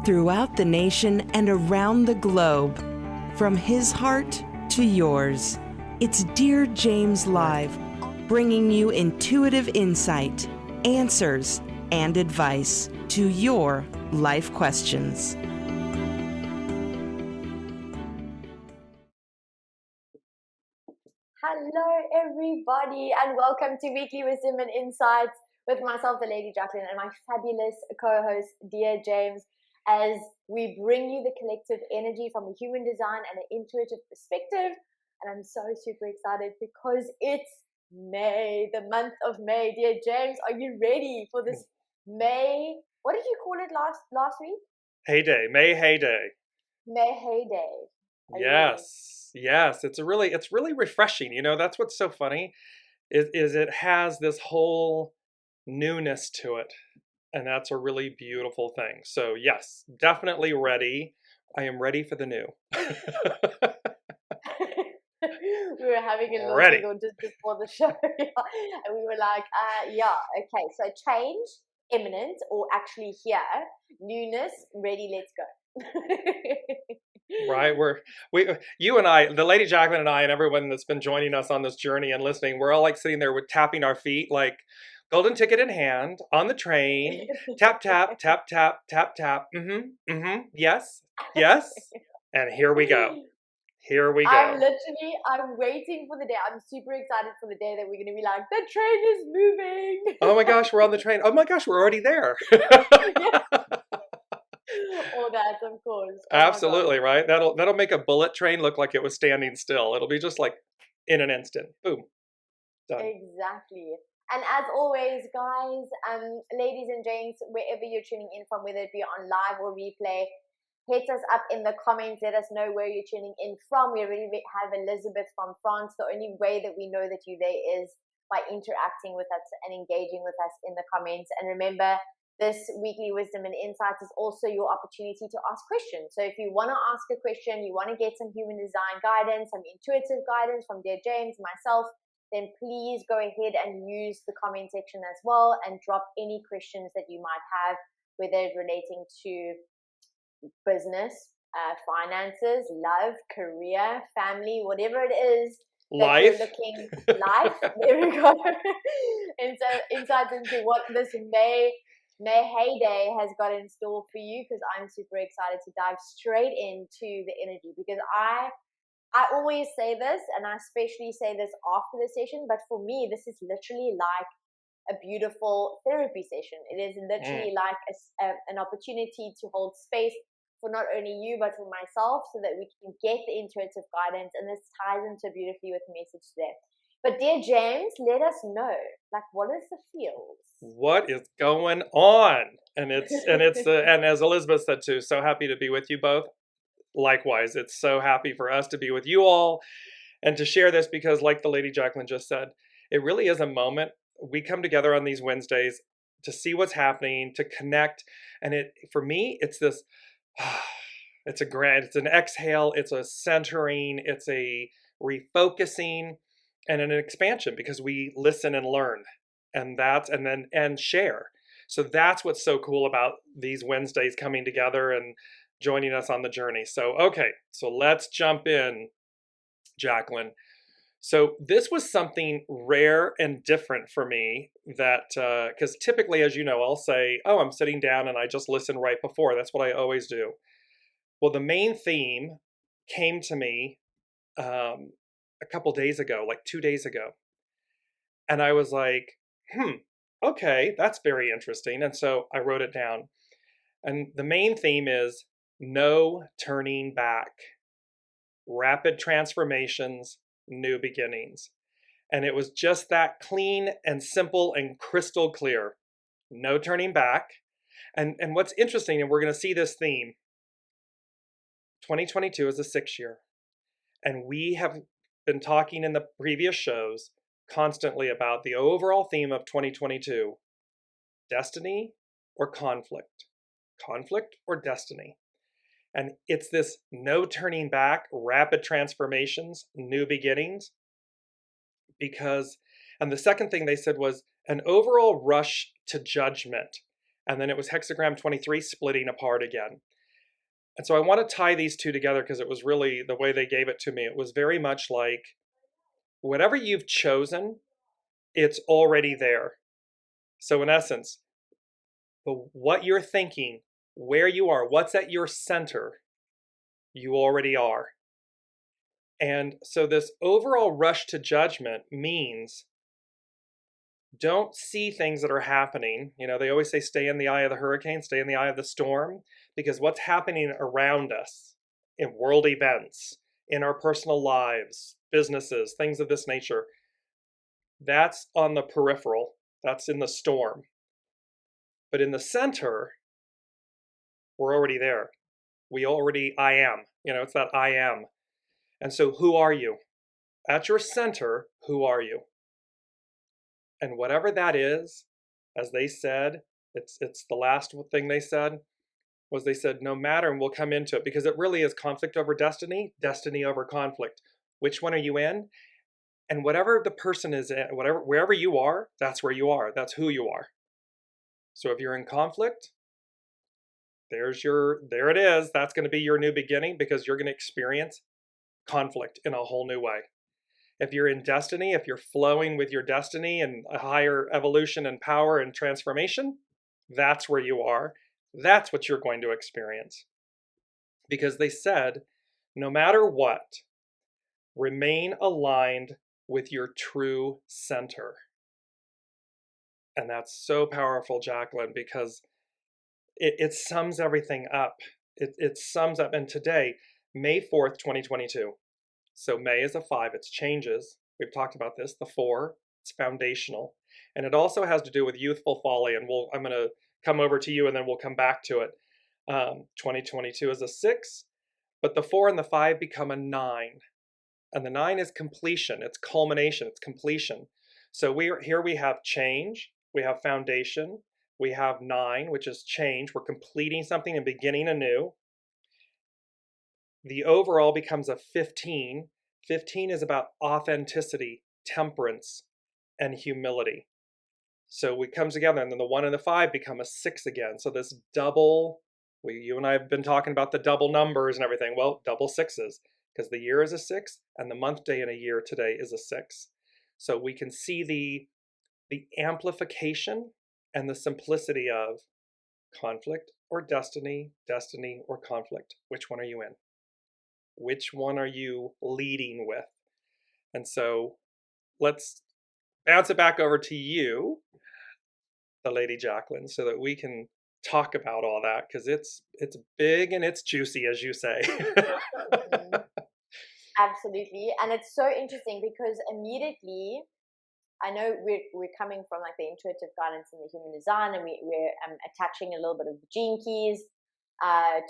throughout the nation and around the globe. From his heart to yours, it's Dear James Live, bringing you intuitive insight, answers, and advice to your life questions. Hello, everybody, and welcome to Weekly Wisdom and Insights with myself, the Lady Jaclyn, and my fabulous co-host, Dear James, as we bring you the collective energy from a human design and an intuitive perspective. And I'm so super excited because it's May, the month of May. Dear James, are you ready for this May? What did you call it last week? Heyday, May heyday. May heyday. Yes. It's really refreshing. You know, that's what's so funny is it has this whole newness to it. And that's a really beautiful thing. So yes, definitely ready. I am ready for the new. We were having a little giggle just before the show. And we were like, okay. So change, imminent, or actually here. Newness, ready, let's go. Right, you and I, the Lady Jaclyn and I, and everyone that's been joining us on this journey and listening, we're all like sitting there with tapping our feet, like golden ticket in hand on the train. Tap, tap, tap, tap, tap, tap. Yes. And here we go. I'm waiting for the day. I'm super excited for the day that we're going to be like, the train is moving. Oh my gosh, we're on the train. Oh my gosh, we're already there. All that, of course. Absolutely, right? That'll make a bullet train look like it was standing still. It'll be just like in an instant. Boom. Done. Exactly. And as always, guys, ladies and gents, wherever you're tuning in from, whether it be on live or replay, hit us up in the comments. Let us know where you're tuning in from. We already have Elizabeth from France. The only way that we know that you're there is by interacting with us and engaging with us in the comments. And remember, this Weekly Wisdom and Insights is also your opportunity to ask questions. So if you want to ask a question, you want to get some human design guidance, some intuitive guidance from Dear James, myself, then please go ahead and use the comment section as well and drop any questions that you might have, whether relating to business, finances, love, career, family, whatever it is. Life. Life. There we go. Insights into what this May heyday has got in store for you, because I'm super excited to dive straight into the energy, because I always say this, and I especially say this after the session, but for me, this is literally like a beautiful therapy session. It is literally like an opportunity to hold space for not only you, but for myself, so that we can get the intuitive guidance. And this ties into beautifully with the message today. But Dear James, let us know, like, what is the feels? What is going on? And and as Elizabeth said too, so happy to be with you both. Likewise, it's so happy for us to be with you all and to share this, because like the Lady Jaclyn just said, it really is a moment. We come together on these Wednesdays to see what's happening, to connect. And for me, it's this, it's an exhale, it's a centering, it's a refocusing and an expansion, because we listen and learn and share. So that's what's so cool about these Wednesdays coming together and joining us on the journey. So, okay, so let's jump in, Jaclyn. So this was something rare and different for me, that because typically, as you know, I'll say, oh, I'm sitting down and I just listen right before. That's what I always do. Well, the main theme came to me a couple days ago, like 2 days ago. And I was like, okay, that's very interesting. And so I wrote it down. And the main theme is no turning back. Rapid transformations, new beginnings. And it was just that clean and simple and crystal clear. No turning back. And what's interesting, and we're going to see this theme, 2022 is the 6th year. And we have been talking in the previous shows constantly about the overall theme of 2022, destiny or conflict, conflict or destiny. And it's this no turning back, rapid transformations, new beginnings, because, and the second thing they said was an overall rush to judgment. And then it was hexagram 23 splitting apart again. And so I want to tie these two together because it was really the way they gave it to me. It was very much like whatever you've chosen, it's already there. So in essence, what you're thinking, where you are, what's at your center, you already are. And so this overall rush to judgment means don't see things that are happening. You know, they always say stay in the eye of the hurricane, stay in the eye of the storm, because what's happening around us in world events, in our personal lives, businesses, things of this nature, that's on the peripheral, that's in the storm. But in the center, we're already there. I am. You know, it's that I am. And so who are you? At your center, who are you? And whatever that is, as they said, it's the last thing they said, was they said, no matter, and we'll come into it, because it really is conflict over destiny, destiny over conflict. Which one are you in? And whatever the person is in, wherever you are, that's where you are. That's who you are. So if you're in conflict, there it is. That's going to be your new beginning, because you're going to experience conflict in a whole new way. If you're in destiny, if you're flowing with your destiny and a higher evolution and power and transformation, that's where you are. That's what you're going to experience. Because they said, no matter what, remain aligned with your true center. And that's so powerful, Jaclyn, because it sums everything up. It sums up. And today, May 4th, 2022. So May is a 5, it's changes. We've talked about this. The 4, it's foundational. And it also has to do with Youthful Folly. And I'm going to come over to you and then we'll come back to it. 2022 is a 6, but the 4 and the 5 become a 9. And the 9 is completion. It's culmination. It's completion. So here we have change. We have foundation. We have 9, which is change. We're completing something and beginning anew. The overall becomes a 15. 15 is about authenticity, temperance, and humility. So it comes together, and then the 1 and the 5 become a 6 again. So this double, you and I have been talking about the double numbers and everything. Well, double 6s, because the year is a 6, and the month, day, and a year today is a 6. So we can see the amplification and the simplicity of conflict or destiny, destiny or conflict. Which one are you in? Which one are you leading with? And so let's bounce it back over to you, the Lady Jaclyn, so that we can talk about all that, because it's big and it's juicy, as you say. Absolutely. And it's so interesting because immediately, I know we're coming from like the intuitive guidance and the human design, and we're attaching a little bit of the gene keys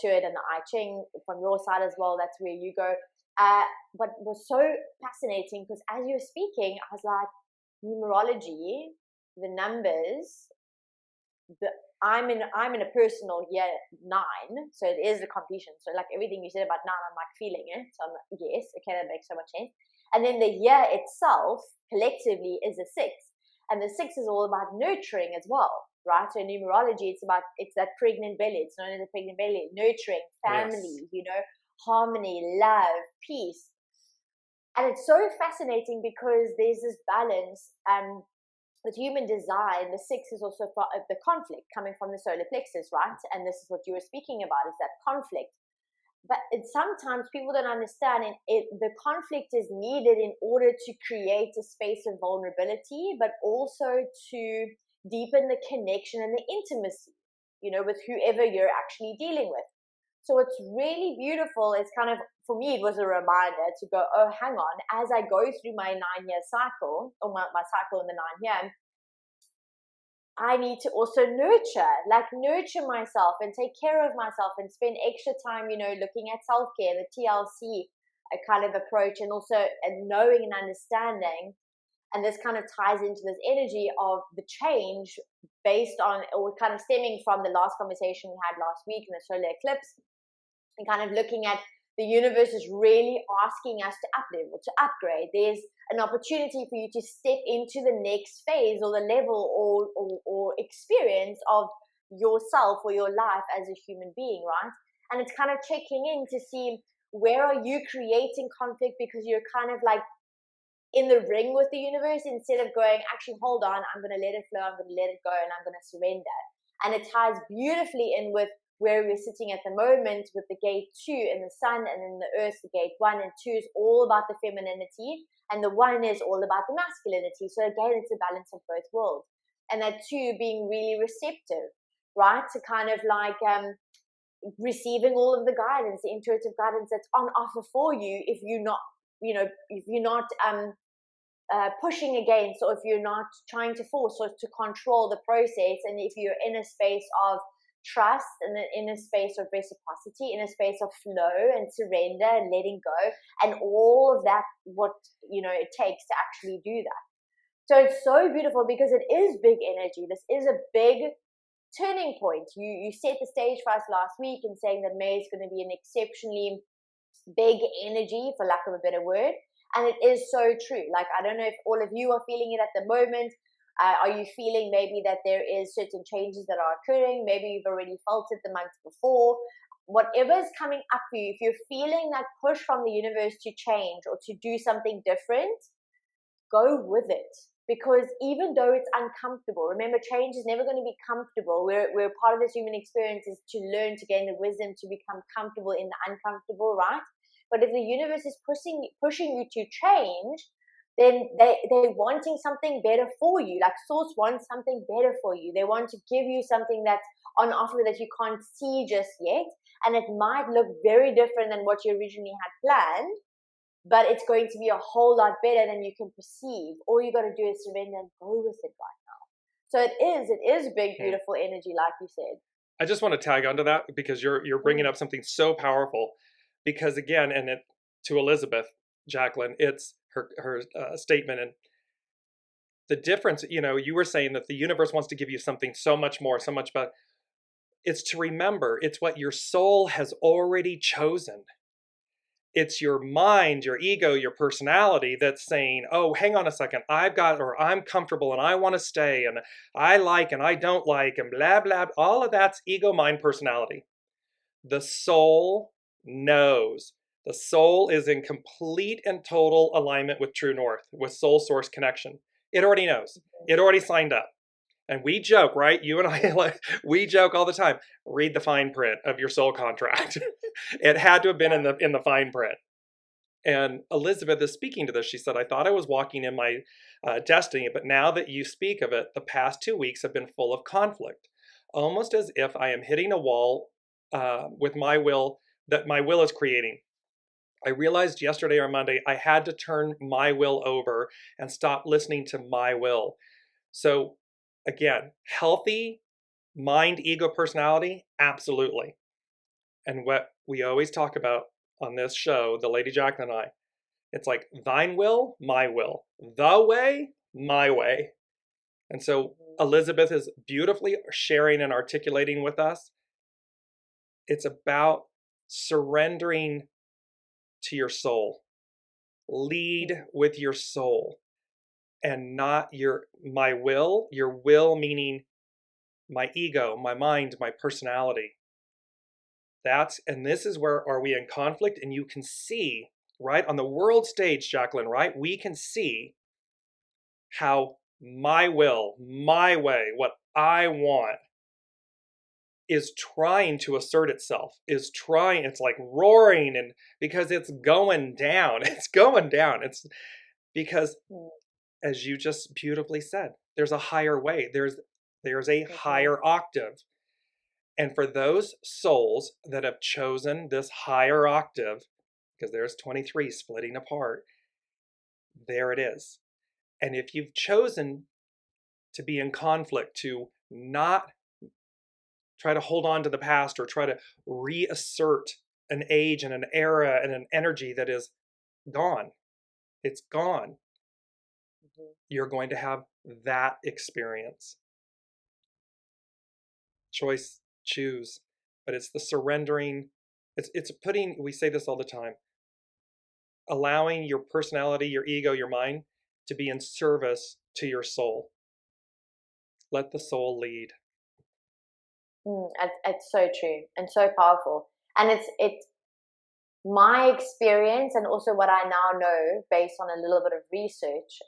to it, and the I Ching from your side as well. That's where you go. But it was so fascinating because as you were speaking, I was like, numerology, the numbers, I'm in a personal year 9, so it is the completion. So like everything you said about 9, I'm like feeling it. So I'm like, yes, okay, that makes so much sense. And then the year itself collectively is a 6, and the 6 is all about nurturing as well, right? So in numerology, it's that pregnant belly. It's known as a pregnant belly, nurturing, family, yes. Harmony, love, peace. And it's so fascinating because there's this balance. With human design, the 6 is also the conflict coming from the solar plexus, right? And this is what you were speaking about, is that conflict. But sometimes people don't understand the conflict is needed in order to create a space of vulnerability, but also to deepen the connection and the intimacy, with whoever you're actually dealing with. So it's really beautiful. It's kind of, for me, it was a reminder to go, oh, hang on, as I go through my 9-year cycle, or my cycle in the 9 year, I need to also nurture myself and take care of myself and spend extra time, looking at self-care, the TLC kind of approach, and also knowing and understanding. And this kind of ties into this energy of the change based on, or kind of stemming from the last conversation we had last week in the solar eclipse, and kind of looking at the universe is really asking us to up-level, to upgrade. There's an opportunity for you to step into the next phase or the level or experience of yourself or your life as a human being, right? And it's kind of checking in to see where are you creating conflict because you're kind of like in the ring with the universe instead of going, actually, hold on, I'm going to let it flow, I'm going to let it go, and I'm going to surrender. And it ties beautifully in with where we're sitting at the moment with the gate 2 and the sun, and then the earth, the gate 1 and 2 is all about the femininity, and the 1 is all about the masculinity. So again, it's a balance of both worlds. And that 2 being really receptive, right? To kind of like receiving all of the guidance, the intuitive guidance that's on offer for you if you're not, if you're not pushing against, or if you're not trying to force or to control the process, and if you're in a space of trust and in a space of reciprocity, in a space of flow and surrender and letting go, and all of that, what it takes to actually do that. So it's so beautiful because it is big energy. This is a big turning point. You set the stage for us last week in saying that May is going to be an exceptionally big energy, for lack of a better word. And it is so true. Like, I don't know if all of you are feeling it at the moment. Are you feeling maybe that there is certain changes that are occurring? Maybe you've already felt it the month before. Whatever is coming up for you, if you're feeling that push from the universe to change or to do something different, go with it. Because even though it's uncomfortable, remember, change is never going to be comfortable. We're part of this human experience is to learn, to gain the wisdom, to become comfortable in the uncomfortable, right? But if the universe is pushing you to change, then they're wanting something better for you. Like Source wants something better for you. They want to give you something that's on offer that you can't see just yet. And it might look very different than what you originally had planned, but it's going to be a whole lot better than you can perceive. All you got to do is surrender and go with it right now. So it is big, beautiful energy, like you said. I just want to tag onto that because you're bringing up something so powerful. Because again, to Elizabeth Jaclyn, it's her statement, and the difference. You were saying that the universe wants to give you something so much more, so much better. It's to remember, it's what your soul has already chosen. It's your mind, your ego, your personality that's saying, oh, hang on a second, I'm comfortable and I want to stay, and I like and I don't like, and blah, blah. All of that's ego, mind, personality. The soul knows. The soul is in complete and total alignment with True North, with soul source connection. It already knows. It already signed up. And we joke, right? You and I, we joke all the time. Read the fine print of your soul contract. It had to have been in the fine print. And Elizabeth is speaking to this. She said, I thought I was walking in my destiny, but now that you speak of it, the past 2 weeks have been full of conflict, almost as if I am hitting a wall with my will that my will is creating. I realized yesterday or Monday I had to turn my will over and stop listening to my will. So again, healthy mind, ego, personality, absolutely. And what we always talk about on this show, the Lady Jaclyn and I, it's like thine will, my will, the way, my way. And so Elizabeth is beautifully sharing and articulating with us. It's about surrendering to your soul. Lead with your soul and not my will. Your will meaning my ego, my mind, my personality. And this is where are we in conflict, and you can see, right, on the world stage, Jaclyn, right, we can see how my will, my way, what I want is trying to assert itself, it's like roaring, and because it's going down, it's because, as you just beautifully said, there's a higher way, there's a higher octave. And for those souls that have chosen this higher octave, because there's 23 splitting apart, there it is. And if you've chosen to be in conflict, to not try to hold on to the past or try to reassert an age and an era and an energy that is gone, it's gone. You're going to have that experience. Choose. But it's the surrendering. It's putting, we say this all the time, allowing your personality, your ego, your mind to be in service to your soul. Let the soul lead. It's so true and so powerful. And it's my experience, and also what I now know based on a little bit of research,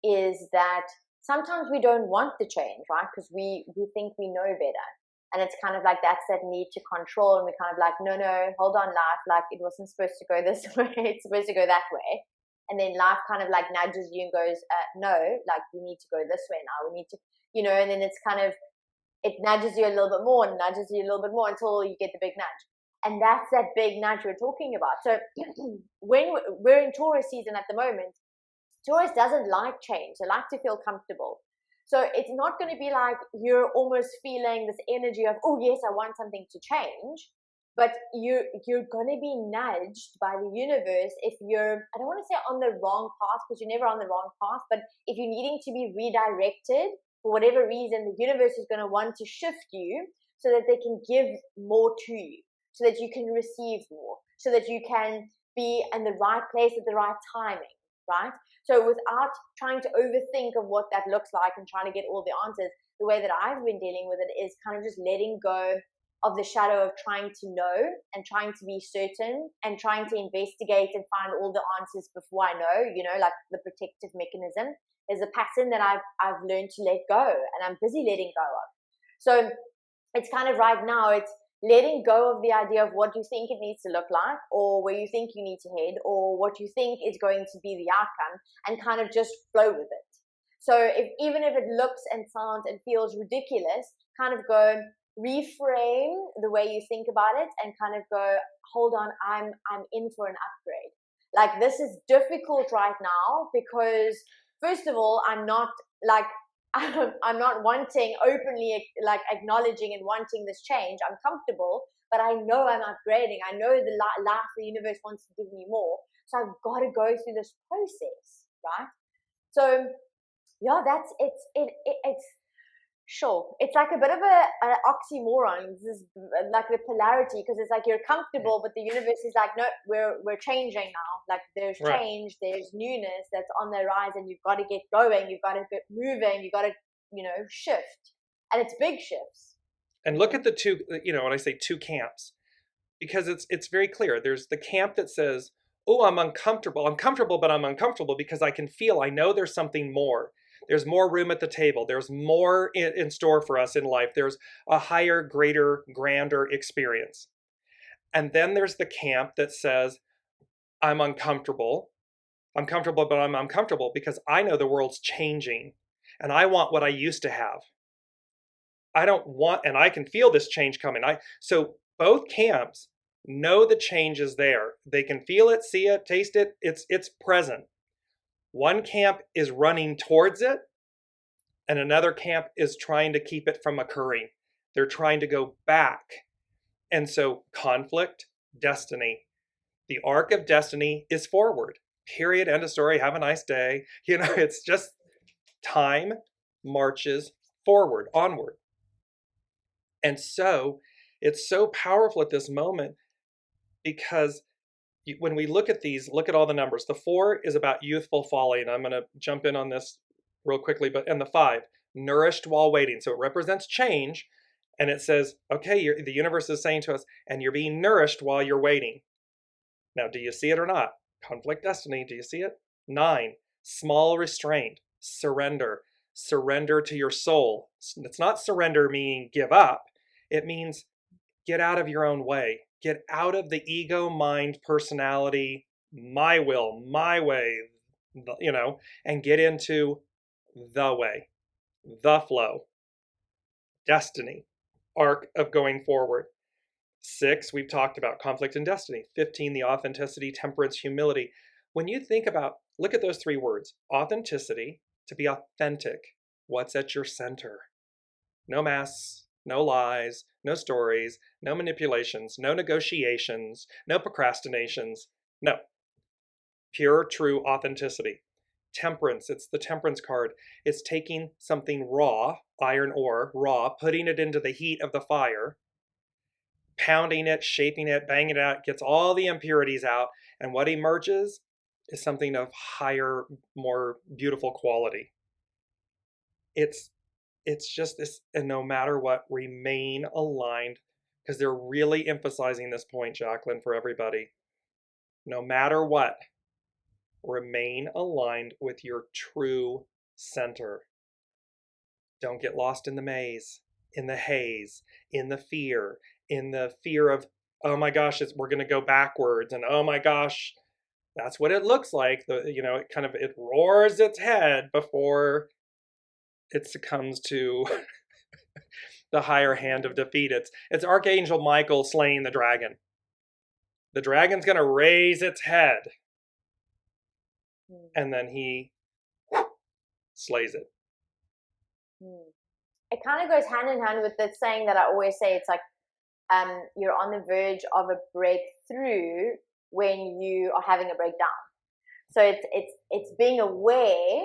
is that sometimes we don't want the change, right? Because we think we know better. And it's kind of like that's that need to control, and we're kind of like, no, hold on, life, like it wasn't supposed to go this way, it's supposed to go that way. And then life kind of like nudges you and goes, no, like we need to go this way now, we need to, and then it's kind of, it nudges you a little bit more and nudges you a little bit more until you get the big nudge. And that's that big nudge we're talking about. So when we're in Taurus season at the moment, Taurus doesn't like change. They like to feel comfortable. So it's not going to be like you're almost feeling this energy of, oh yes, I want something to change. But you're going to be nudged by the universe if you're, I don't want to say on the wrong path, because you're never on the wrong path, but if you're needing to be redirected for whatever reason, the universe is going to want to shift you so that they can give more to you, so that you can receive more, so that you can be in the right place at the right timing, right? So without trying to overthink of what that looks like and trying to get all the answers, the way that I've been dealing with it is kind of just letting go of the shadow of trying to know and trying to be certain and trying to investigate and find all the answers before I know, like the protective mechanism. There's a pattern that I've learned to let go, and I'm busy letting go of. So it's kind of right now, it's letting go of the idea of what you think it needs to look like, or where you think you need to head, or what you think is going to be the outcome, and kind of just flow with it. So even if it looks and sounds and feels ridiculous, kind of go reframe the way you think about it and kind of go, hold on, I'm in for an upgrade. Like, this is difficult right now because, first of all, I'm not wanting openly, like acknowledging and wanting this change. I'm comfortable, but I know I'm upgrading. I know the life, the universe wants to give me more. So I've got to go through this process, right? So yeah, that's it's sure. It's like a bit of an oxymoron. This is like the polarity, because it's like you're comfortable, but the universe is like, no, we're changing now. Like there's change, there's newness that's on the rise, and you've got to get going. You've got to get moving. You've got to, shift, and it's big shifts. And look at the two. When I say two camps, because it's very clear. There's the camp that says, oh, I'm uncomfortable. I'm comfortable, but I'm uncomfortable because I know there's something more. There's more room at the table. There's more in store for us in life. There's a higher, greater, grander experience. And then there's the camp that says, I'm uncomfortable. I'm comfortable, but I'm uncomfortable because I know the world's changing and I want what I used to have. I don't want, and I can feel this change coming. So both camps know the change is there. They can feel it, see it, taste it. It's present. One camp is running towards it, and another camp is trying to keep it from occurring. They're trying to go back. And so conflict, destiny. The arc of destiny is forward. Period. End of story. Have a nice day. It's just time marches forward, onward. And so it's so powerful at this moment because when we look at these, look at all the numbers. The 4 is about youthful folly, and I'm going to jump in on this real quickly. And the 5, nourished while waiting. So it represents change, and it says, okay, the universe is saying to us, and you're being nourished while you're waiting. Now, do you see it or not? Conflict, destiny, do you see it? 9, small restraint, surrender. Surrender to your soul. It's not surrender meaning give up. It means get out of your own way. Get out of the ego, mind, personality, my will, my way, and get into the way, the flow, destiny, arc of going forward. 6, we've talked about conflict and destiny. 15, the authenticity, temperance, humility. When you think about, look at those 3 words, authenticity, to be authentic. What's at your center? No masks. No lies, no stories, no manipulations, no negotiations, no procrastinations. No. Pure, true authenticity. Temperance, it's the temperance card. It's taking something raw, iron ore, raw, putting it into the heat of the fire, pounding it, shaping it, banging it out, gets all the impurities out, and what emerges is something of higher, more beautiful quality. It's just this, and no matter what, remain aligned, because they're really emphasizing this point, Jaclyn, for everybody. No matter what, remain aligned with your true center. Don't get lost in the maze, in the haze, in the fear of, oh my gosh, we're going to go backwards, and oh my gosh, that's what it looks like. It roars its head before it succumbs to the higher hand of defeat. It's Archangel Michael slaying the dragon. The dragon's going to raise its head, and then he slays it. It kind of goes hand in hand with the saying that I always say. It's like you're on the verge of a breakthrough when you are having a breakdown. So it's being aware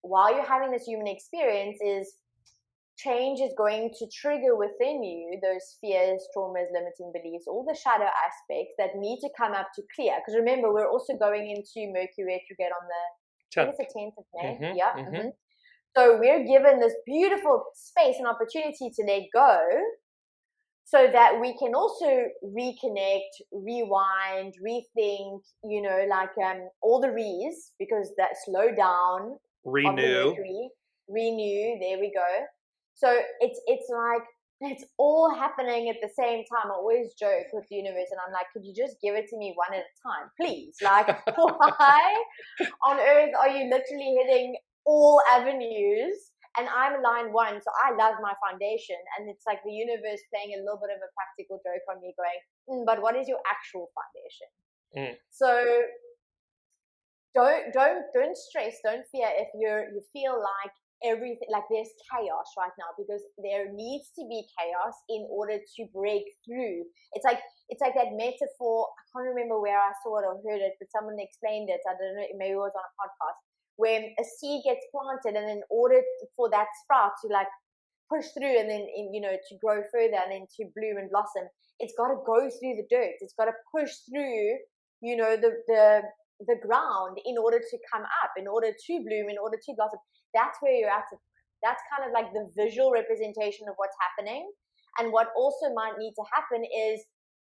while you're having this human experience is change is going to trigger within you those fears, traumas, limiting beliefs, all the shadow aspects that need to come up to clear. Because remember, we're also going into Mercury retrograde on the 10th of May. Mm-hmm, yeah. mm-hmm. Mm-hmm. So we're given this beautiful space and opportunity to let go so that we can also reconnect, rewind, rethink, all the re's, because that slow down, renew, there we go. So it's like, it's all happening at the same time. I always joke with the universe and I'm like, could you just give it to me one at a time, please? Like, why on earth are you literally hitting all avenues? And I'm line one, so I love my foundation. And it's like the universe playing a little bit of a practical joke on me going, but what is your actual foundation? So don't stress, don't fear if you feel like everything, like there's chaos right now, because there needs to be chaos in order to break through. It's like that metaphor. I can't remember where I saw it or heard it, but someone explained it. I don't know, maybe it was on a podcast. When a seed gets planted, and in order for that sprout to like push through and then to grow further and then to bloom and blossom, it's got to go through the dirt. It's got to push through the ground in order to come up, in order to bloom, in order to blossom. That's where you're at. That's kind of like the visual representation of what's happening. And what also might need to happen is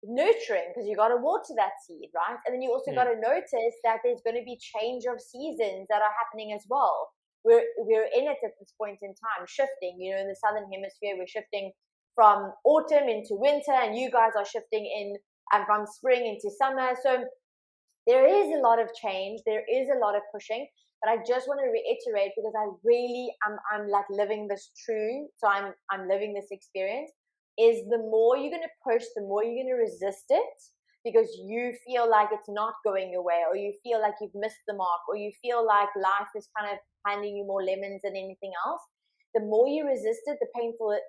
nurturing, because you got to water that seed, right? And then you also got to notice that there's going to be change of seasons that are happening as well. We're in it at this point in time, shifting. In the southern hemisphere, we're shifting from autumn into winter, and you guys are shifting in from spring into summer. So there is a lot of change, there is a lot of pushing. But I just want to reiterate, because I really I'm like living this true. So I'm living this experience. Is the more you're going to push, the more you're going to resist it, because you feel like it's not going your way, or you feel like you've missed the mark, or you feel like life is kind of handing you more lemons than anything else. The more you resist it, the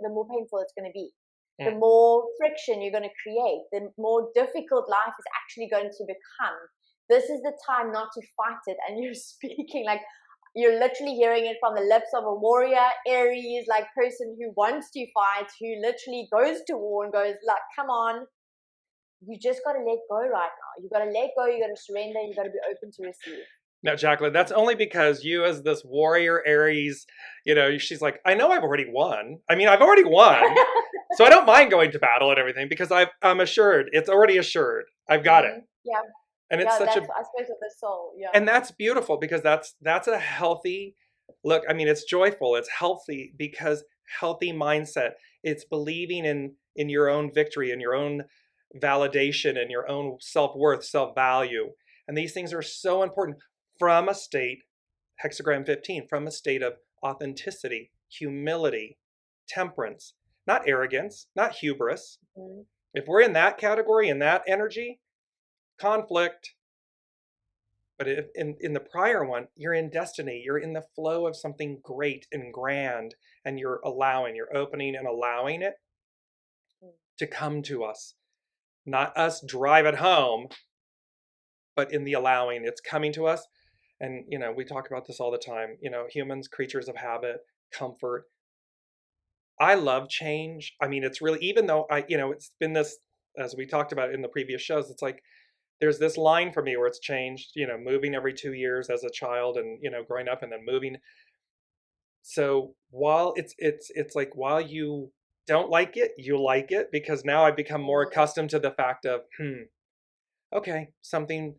more painful it's going to be. The more friction you're going to create, the more difficult life is actually going to become. This is the time not to fight it. And you're speaking like, you're literally hearing it from the lips of a warrior, Aries, like person who wants to fight, who literally goes to war and goes like, come on, you just got to let go right now. You got to let go. You got to surrender. You got to be open to receive. Now, Jaclyn, that's only because you, as this warrior Aries, she's like, I know I've already won. I mean, I've already won. So I don't mind going to battle and everything, because I'm assured. It's already assured. I've got it. Yeah. And it's such I suppose with the soul. Yeah. And that's beautiful, because that's a healthy look. I mean, it's joyful. It's healthy, because healthy mindset. It's believing in your own victory and your own validation and your own self-worth, self-value. And these things are so important from a state, hexagram 15, from a state of authenticity, humility, temperance, not arrogance, not hubris. Mm-hmm. If we're in that category, in that energy, conflict. But if in the prior one, you're in destiny, you're in the flow of something great and grand, and you're opening and allowing it to come to us. Not us drive it home, but in the allowing, it's coming to us. And, we talk about this all the time, humans, creatures of habit, comfort. I love change. I mean, it's really, even though it's been this, as we talked about in the previous shows, it's like, there's this line for me where it's changed, moving every 2 years as a child and, growing up and then moving. So while it's like, while you don't like it, you like it, because now I've become more accustomed to the fact of, okay, something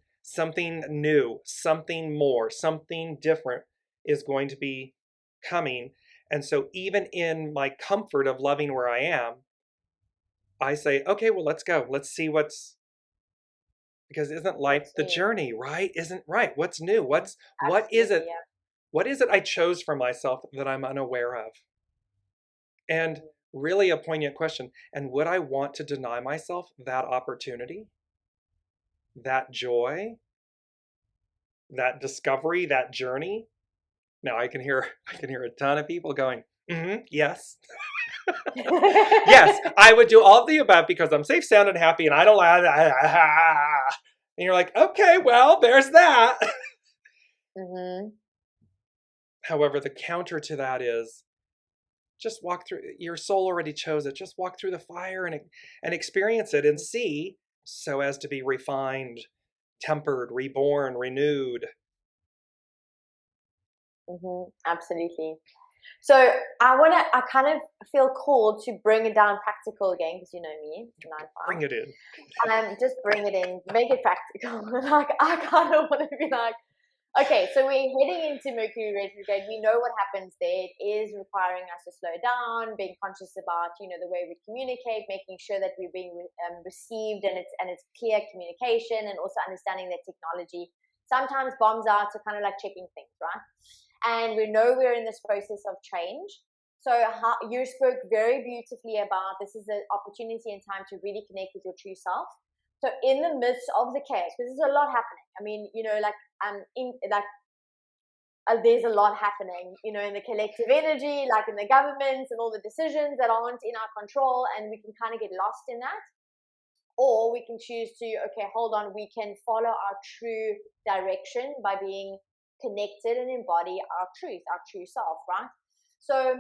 new, something more, something different is going to be coming. And so even in my comfort of loving where I am, I say, okay, well, let's go. Let's see because isn't life the journey, right? Isn't right? What's new? What is it? Yeah. What is it I chose for myself that I'm unaware of? And really a poignant question. And would I want to deny myself that opportunity, that joy, that discovery, that journey? Now I can hear a ton of people going, yes. Yes, I would do all of the above because I'm safe, sound, and happy, and I don't lie. And you're like, okay, well, there's that. However, the counter to that is just walk through. Your soul already chose it. Just walk through the fire and experience it and see, so as to be refined, tempered, reborn, renewed. Absolutely. So I kind of feel called to bring it down practical again, because you know me, 9-5. Bring it in. Just bring it in, make it practical. Like, I kind of want to be like, okay, so we're heading into Mercury retrograde. We know what happens there. It is requiring us to slow down, being conscious about, you know, the way we communicate, making sure that we're being received and it's clear communication, and also understanding that technology sometimes bombs out, so kind of like checking things, right? And we know we're in this process of change. So you spoke very beautifully about this is an opportunity and time to really connect with your true self. So in the midst of the chaos, because there's a lot happening. I mean, you know, there's a lot happening, you know, in the collective energy, like in the governments and all the decisions that aren't in our control, and we can kind of get lost in that. Or we can choose to, okay, hold on, we can follow our true direction by being connected and embody our truth, our true self, right? So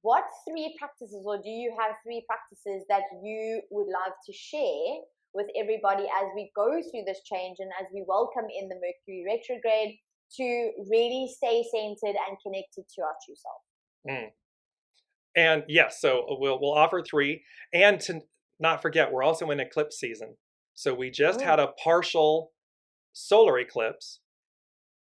what 3 practices, or do you have 3 practices that you would love to share with everybody as we go through this change and as we welcome in the Mercury retrograde to really stay centered and connected to our true self? And yes, so we'll offer 3, and to not forget, we're also in eclipse season. So we just had a partial solar eclipse.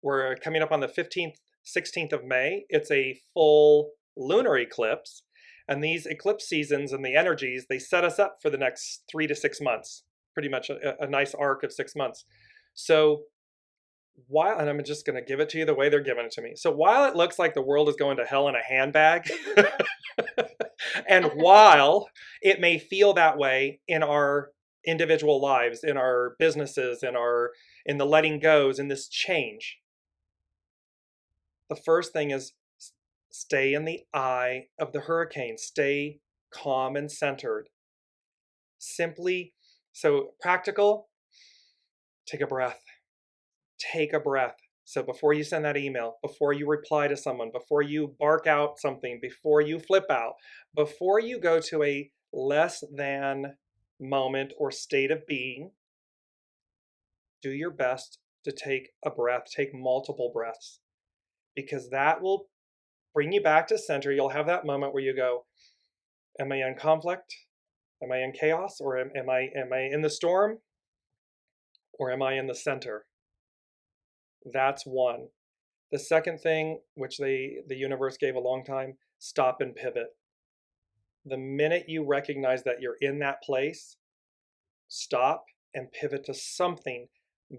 We're coming up on the 15th, 16th of May. It's a full lunar eclipse. And these eclipse seasons and the energies, they set us up for the next 3 to 6 months, pretty much a nice arc of 6 months. So and I'm just going to give it to you the way they're giving it to me. So while it looks like the world is going to hell in a handbag, and while it may feel that way in our individual lives, in our businesses, in the letting goes, in this change, the first thing is stay in the eye of the hurricane. Stay calm and centered. Simply, so practical, take a breath. Take a breath. So before you send that email, before you reply to someone, before you bark out something, before you flip out, before you go to a less than moment or state of being, do your best to take a breath, take multiple breaths, because that will bring you back to center. You'll have that moment where you go, am I in conflict? Am I in chaos? Or am I in the storm? Or am I in the center? That's one. The second thing, which the universe gave a long time, stop and pivot. The minute you recognize that you're in that place, stop and pivot to something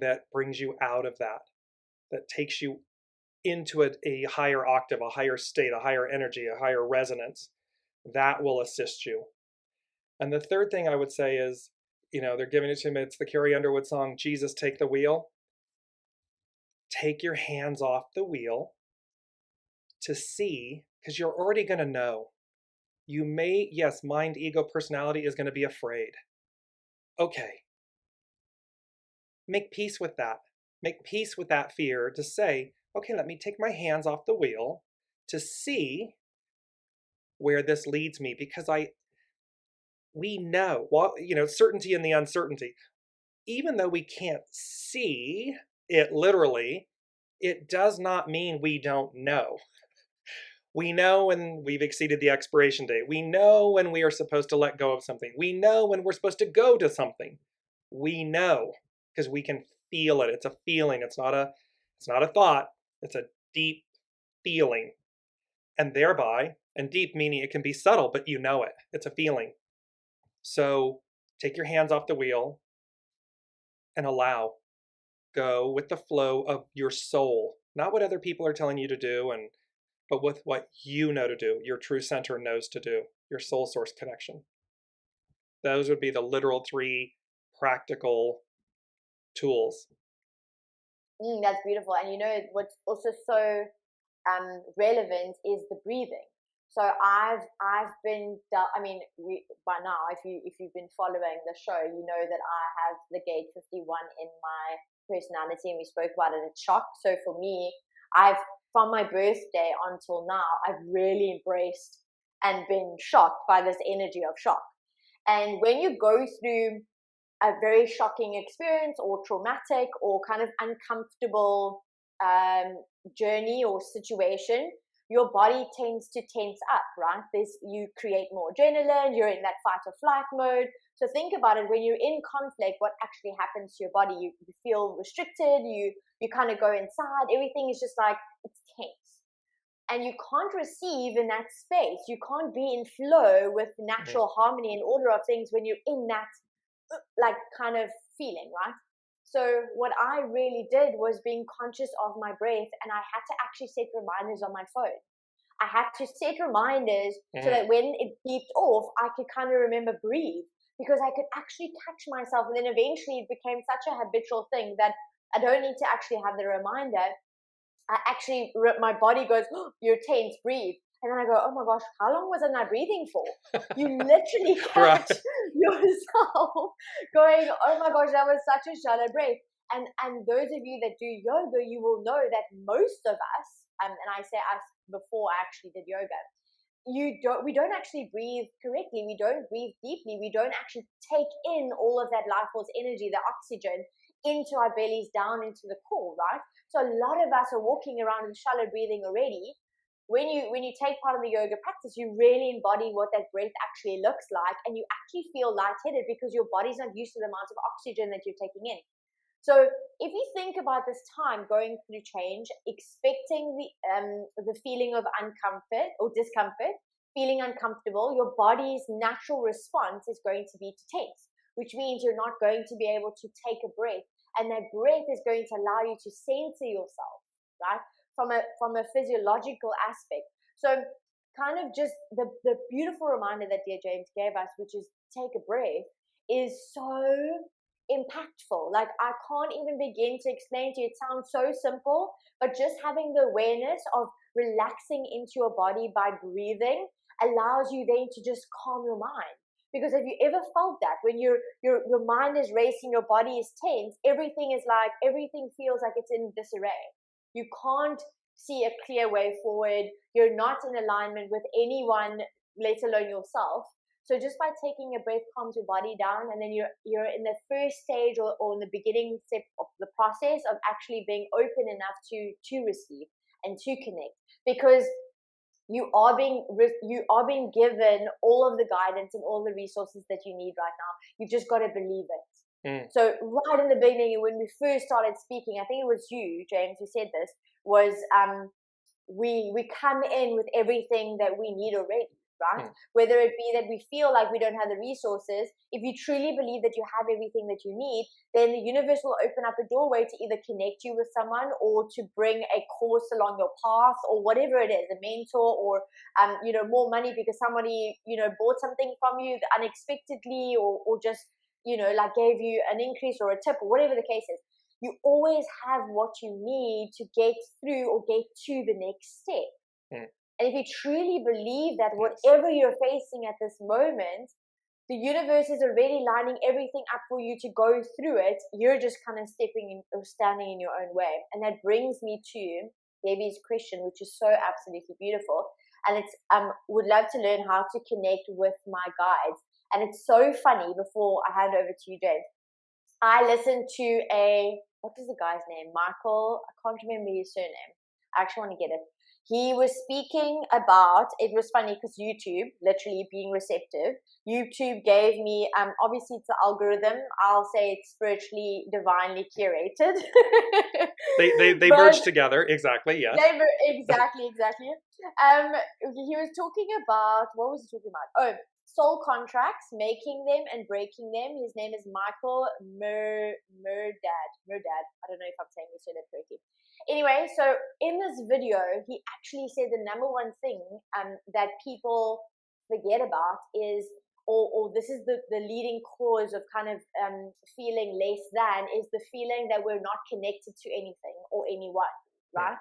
that brings you out of that takes you into a higher octave, a higher state, a higher energy, a higher resonance. That will assist you. And the third thing I would say is, you know, they're giving it to me. It's the Carrie Underwood song, Jesus, Take the Wheel. Take your hands off the wheel to see, because you're already going to know. You may, yes, mind, ego, personality is going to be afraid. Okay. Make peace with that. Make peace with that fear to say, okay, let me take my hands off the wheel to see where this leads me, because we know, well, you know, certainty in the uncertainty. Even though we can't see it literally, it does not mean we don't know. We know when we've exceeded the expiration date. We know when we are supposed to let go of something. We know when we're supposed to go to something. We know because we can feel it. It's a feeling. It's not a thought. It's a deep feeling. And thereby, and deep meaning it can be subtle, but you know it. It's a feeling. So take your hands off the wheel and allow. Go with the flow of your soul, not what other people are telling you to do, but with what you know to do, your true center knows to do, your soul source connection. Those would be the literal 3 practical tools. That's beautiful. And you know what's also so relevant is the breathing. So I've been, I mean, by now, if you've been following the show, you know that I have the gate 51 in my personality, and we spoke about it at shock. So for me, from my birthday until now, I've really embraced and been shocked by this energy of shock. And when you go through a very shocking experience or traumatic or kind of uncomfortable journey or situation, your body tends to tense up, right? You create more adrenaline, you're in that fight or flight mode. So think about it, when you're in conflict, what actually happens to your body? You feel restricted, you kind of go inside, everything is just like, it's tense. And you can't receive in that space. You can't be in flow with natural harmony and order of things when you're in that like kind of feeling, right? So what I really did was being conscious of my breath, and I had to actually set reminders on my phone. I had to set reminders so that when it beeped off, I could kind of remember breathe, because I could actually catch myself. And then eventually it became such a habitual thing that I don't need to actually have the reminder. I actually, my body goes, oh, you're tense, breathe. And then I go, oh my gosh, how long was I not breathing for? You literally catch yourself going, oh my gosh, that was such a shallow breath. And those of you that do yoga, you will know that most of us, and I say us before I actually did yoga, we don't actually breathe correctly. We don't breathe deeply. We don't actually take in all of that life force energy, the oxygen, into our bellies, down into the core, right? So a lot of us are walking around in shallow breathing already. When you take part in the yoga practice, you really embody what that breath actually looks like, and you actually feel lightheaded because your body's not used to the amount of oxygen that you're taking in. So if you think about this time going through change, expecting the feeling of uncomfort or discomfort, feeling uncomfortable, your body's natural response is going to be to tense, which means you're not going to be able to take a breath, and that breath is going to allow you to center yourself, right? From a physiological aspect. So kind of just the beautiful reminder that DearJames gave us, which is take a breath, is so impactful. Like, I can't even begin to explain to you. It sounds so simple, but just having the awareness of relaxing into your body by breathing allows you then to just calm your mind. Because have you ever felt that when your mind is racing, your body is tense, everything feels like it's in disarray. You can't see a clear way forward. You're not in alignment with anyone, let alone yourself. So just by taking a breath calms your body down, and then you're in the first stage or in the beginning step of the process of actually being open enough to receive and to connect, because you are being given all of the guidance and all the resources that you need right now. You just got to believe it. So right in the beginning, when we first started speaking, I think it was you, James, who said this, was we come in with everything that we need already, right? Whether it be that we feel like we don't have the resources, if you truly believe that you have everything that you need, then the universe will open up a doorway to either connect you with someone or to bring a course along your path or whatever it is, a mentor or more money because somebody bought something from you unexpectedly or just like gave you an increase or a tip or whatever the case is. You always have what you need to get through or get to the next step. And if you truly believe that whatever you're facing at this moment, the universe is already lining everything up for you to go through it. You're just kind of stepping in or standing in your own way. And that brings me to Debbie's question, which is so absolutely beautiful. And it's would love to learn how to connect with my guides. And it's so funny, before I hand over to you, James, I listened to what is the guy's name? Michael, I can't remember his surname. I actually want to get it. He was speaking about, it was funny because YouTube, literally being receptive, YouTube gave me, obviously it's the algorithm, I'll say it's spiritually, divinely curated. They But merge together, exactly, yes. exactly. He was talking about, what was he talking about? Oh, soul contracts, making them and breaking them. His name is Michael Murdad. I don't know if I'm saying this correctly. Anyway, so in this video, he actually said the number one thing that people forget about is, or this is the leading cause of kind of feeling less than, is the feeling that we're not connected to anything or anyone, right?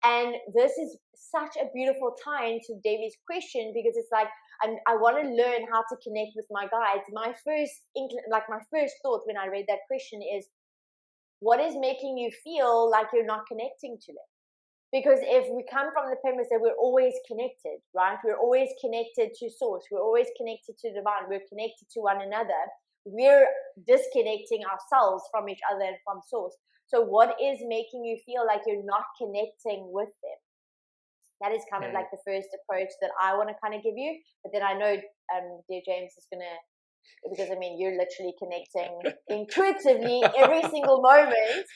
And this is such a beautiful tie into Davy's question, because it's like, I want to learn how to connect with my guides. My first thought when I read that question is, what is making you feel like you're not connecting to them? Because if we come from the premise that we're always connected, right? We're always connected to source. We're always connected to divine. We're connected to one another. We're disconnecting ourselves from each other and from source. So what is making you feel like you're not connecting with them? That is kind of like the first approach that I want to kind of give you. But then I know Dear James is going to, because I mean, you're literally connecting intuitively every single moment,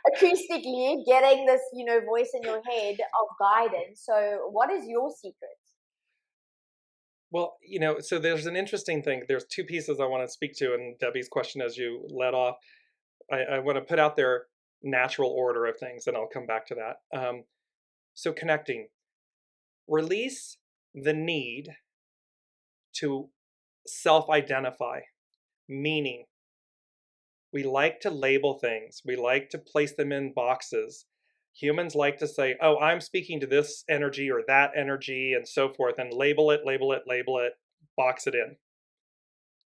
acoustically, getting this, voice in your head of guidance. So what is your secret? Well, so there's an interesting thing. There's two pieces I want to speak to in Debbie's question as you led off. I want to put out their natural order of things, and I'll come back to that. So connecting. Release the need to self-identify, meaning we like to label things. We like to place them in boxes. Humans like to say, oh, I'm speaking to this energy or that energy and so forth, and label it, box it in.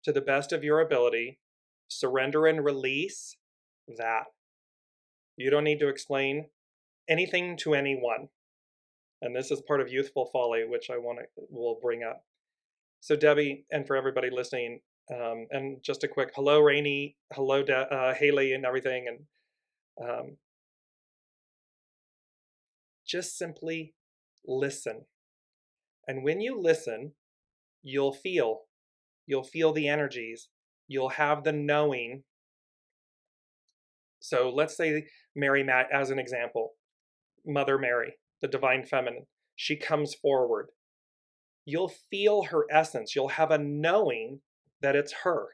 To the best of your ability, surrender and release that. You don't need to explain anything to anyone. And this is part of Youthful Folly, which will bring up. So Debbie, and for everybody listening, and just a quick hello, Rainey, hello, Haley, and everything, and just simply listen. And when you listen, you'll feel the energies, you'll have the knowing. So let's say Mary Matt as an example, Mother Mary, the divine feminine, she comes forward. You'll feel her essence. You'll have a knowing that it's her.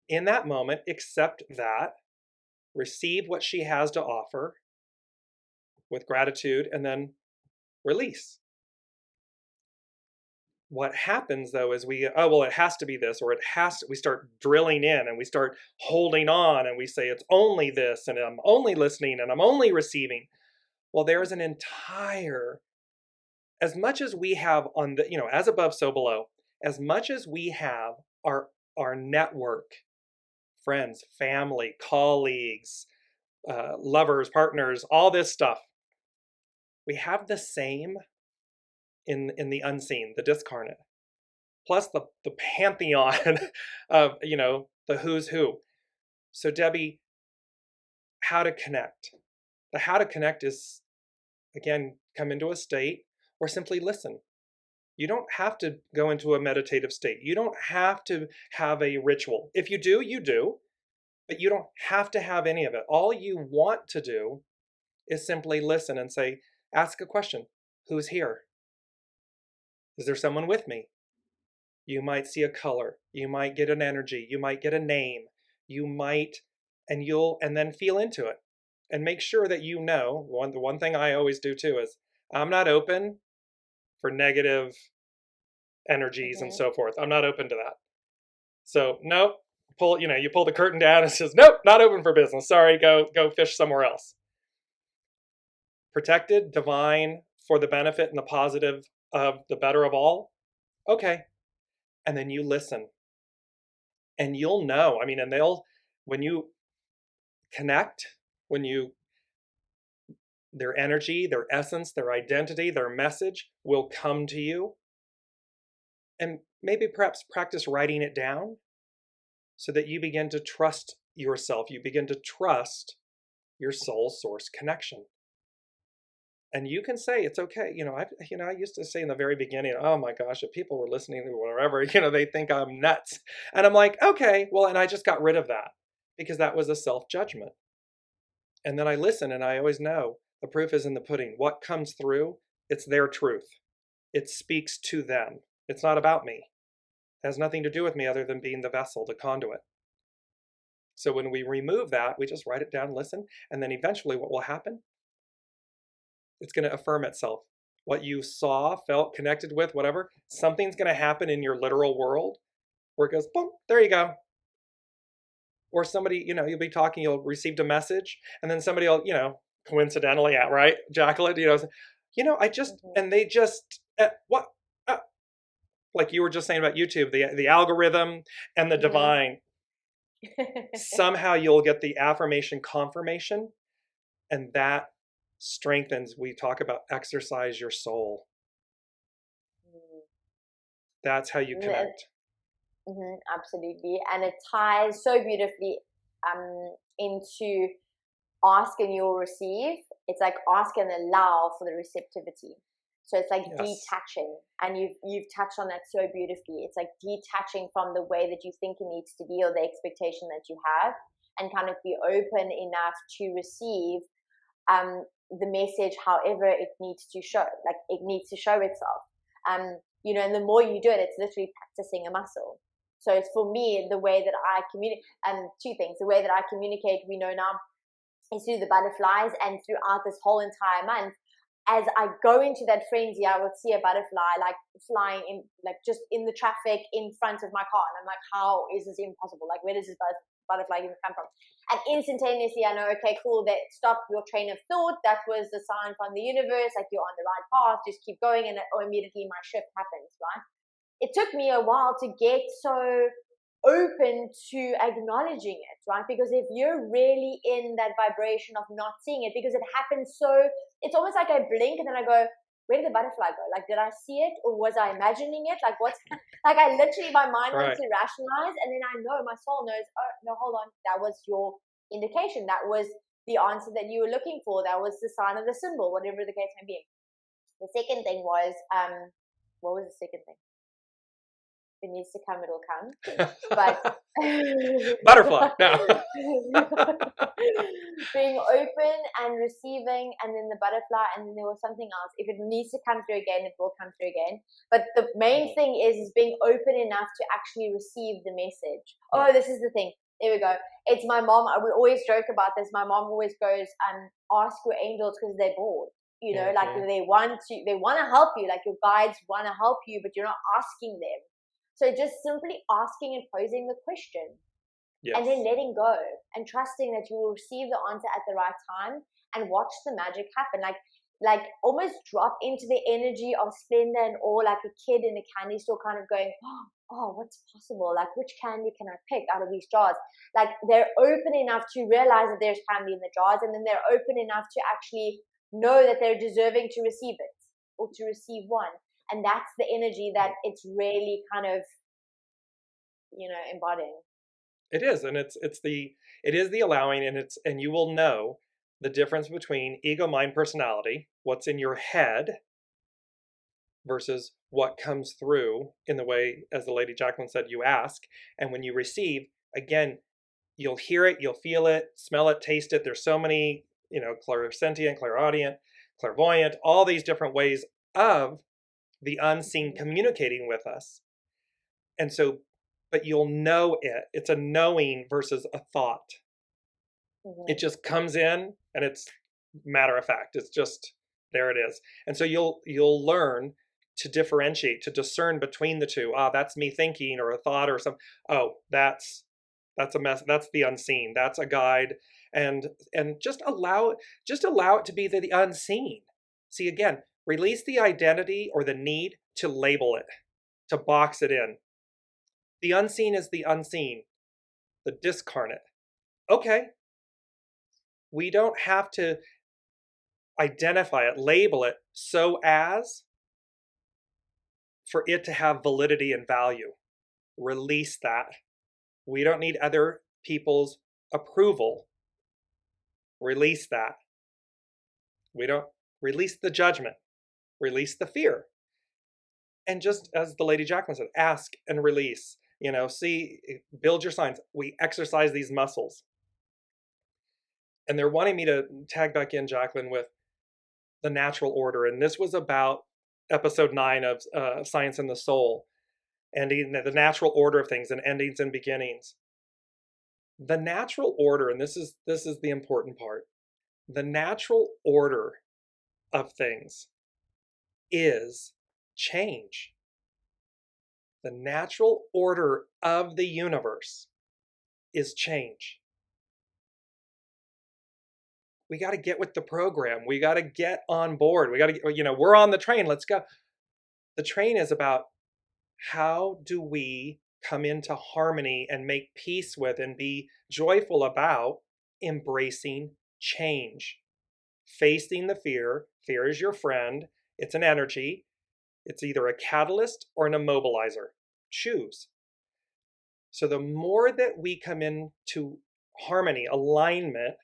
In that moment, accept that, receive what she has to offer with gratitude, and then release. What happens though is it has to be this, or we start drilling in and we start holding on and we say it's only this and I'm only listening and I'm only receiving. Well, there's an entire, as much as we have on the, as above, so below, as much as we have our network, friends, family, colleagues, lovers, partners, all this stuff, we have the same in the unseen, the discarnate, plus the pantheon of, the who's who. So Debbie, how to connect? The how to connect is, again, come into a state or simply listen. You don't have to go into a meditative state. You don't have to have a ritual. If you do, you do, but you don't have to have any of it. All you want to do is simply listen and say, ask a question. Who's here? Is there someone with me? You might see a color. You might get an energy. You might get a name. You might, and then feel into it. And make sure that the one thing I always do too is, I'm not open for negative energies and so forth. I'm not open to that. So nope, you pull the curtain down and says, nope, not open for business. Sorry, go fish somewhere else. Protected, divine, for the benefit and the positive of the better of all. Okay. And then you listen. And you'll know. When you connect, their energy, their essence, their identity, their message will come to you. And maybe perhaps practice writing it down so that you begin to trust yourself. You begin to trust your soul source connection. And you can say it's okay. I used to say in the very beginning, oh my gosh, if people were listening to whatever, they think I'm nuts. And I'm like, okay, well, and I just got rid of that because that was a self-judgment. And then I listen, and I always know the proof is in the pudding. What comes through, it's their truth. It speaks to them. It's not about me. It has nothing to do with me other than being the vessel, the conduit. So when we remove that, we just write it down, listen, and then eventually what will happen? It's going to affirm itself. What you saw, felt, connected with, whatever, something's going to happen in your literal world where it goes, boom, there you go. Or somebody, you'll be talking, you'll received a message, and then somebody will, coincidentally, right, Jaclyn, I just, and they just, what? Like you were just saying about YouTube, the algorithm and the divine. Somehow you'll get the affirmation confirmation, and that strengthens. We talk about exercise your soul. That's how you connect. Absolutely. And it ties so beautifully into ask and you'll receive. It's like ask and allow for the receptivity. So it's like detaching, and you've touched on that so beautifully. It's like detaching from the way that you think it needs to be or the expectation that you have, and kind of be open enough to receive the message however it needs to show. Like it needs to show itself. And the more you do it, it's literally practicing a muscle. So it's for me, the way that I communicate, two things. The way that I communicate, we know now, is through the butterflies, and throughout this whole entire month, as I go into that frenzy, I would see a butterfly like flying in, like just in the traffic in front of my car. And I'm like, how is this impossible? Like, where does this butterfly even come from? And instantaneously, I know, okay, cool, that stop your train of thought. That was the sign from the universe, like you're on the right path, just keep going. And immediately my shift happens, right? It took me a while to get so open to acknowledging it, right? Because if you're really in that vibration of not seeing it, because it happens so, it's almost like I blink and then I go, where did the butterfly go? Like, did I see it, or was I imagining it? Like, what's like, I literally, my mind wants to rationalize, and then I know, my soul knows, oh no, hold on, that was your indication, that was the answer that you were looking for, that was the sign of the symbol, whatever the case may be. The second thing was, what was the second thing? If it needs to come, it'll come. But butterfly, no. Being open and receiving, and then the butterfly, and then there was something else. If it needs to come through again, it will come through again. But the main thing is being open enough to actually receive the message. Oh, this is the thing. There we go. It's my mom. We always joke about this. My mom always goes, ask your angels because they're bored. Like they want to help you. Like your guides want to help you, but you're not asking them. So just simply asking and posing the question, and then letting go and trusting that you will receive the answer at the right time, and watch the magic happen. Like almost drop into the energy of splendor and awe, like a kid in a candy store kind of going, oh, what's possible? Like, which candy can I pick out of these jars? Like they're open enough to realize that there's candy in the jars, and then they're open enough to actually know that they're deserving to receive it, or to receive one. And that's the energy that it's really kind of, embodying. It is, and it is the allowing, and you will know the difference between ego, mind, personality, what's in your head versus what comes through in the way, as the Lady Jaclyn said, you ask. And when you receive, again, you'll hear it, you'll feel it, smell it, taste it. There's so many, clairsentient, clairaudient, clairvoyant, all these different ways of the unseen communicating with us. And so, but you'll know it. It's a knowing versus a thought. It just comes in, and it's matter of fact. It's just, there it is. And so you'll learn to differentiate, to discern between the two. That's me thinking, or a thought, or some, that's a mess. That's the unseen. That's a guide. And just allow it to be the unseen. See, again, release the identity or the need to label it, to box it in. The unseen is the unseen, the discarnate. Okay. We don't have to identify it, label it so as for it to have validity and value. Release that. We don't need other people's approval. Release that. We don't, release the judgment, release the fear. And just as the Lady Jaclyn said, ask and release, see, build your signs. We exercise these muscles. And they're wanting me to tag back in, Jaclyn, with the natural order. And this was about episode 9 of Science and the Soul, ending the natural order of things and endings and beginnings. The natural order, and this is the important part, the natural order of things is change. The natural order of the universe is change. We got to get with the program. We got to get on board. We got to, we're on the train. Let's go. The train is about how do we come into harmony and make peace with and be joyful about embracing change, facing the fear. Fear is your friend. It's an energy. It's either a catalyst or an immobilizer. Choose. So the more that we come into harmony, alignment,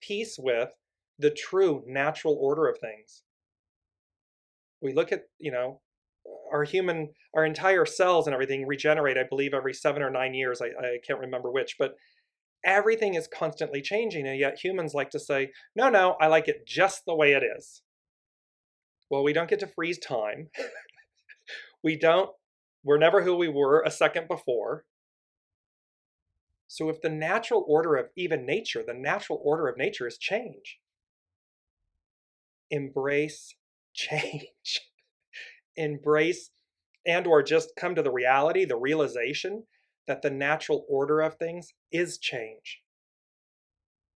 peace with the true natural order of things. We look at, our entire cells and everything regenerate, I believe, every 7 or 9 years. I can't remember which, but everything is constantly changing. And yet humans like to say, no, I like it just the way it is. Well, we don't get to freeze time. We're never who we were a second before. So if the natural order of even nature, the natural order of nature is change. Embrace change. Embrace or just come to the reality, the realization that the natural order of things is change.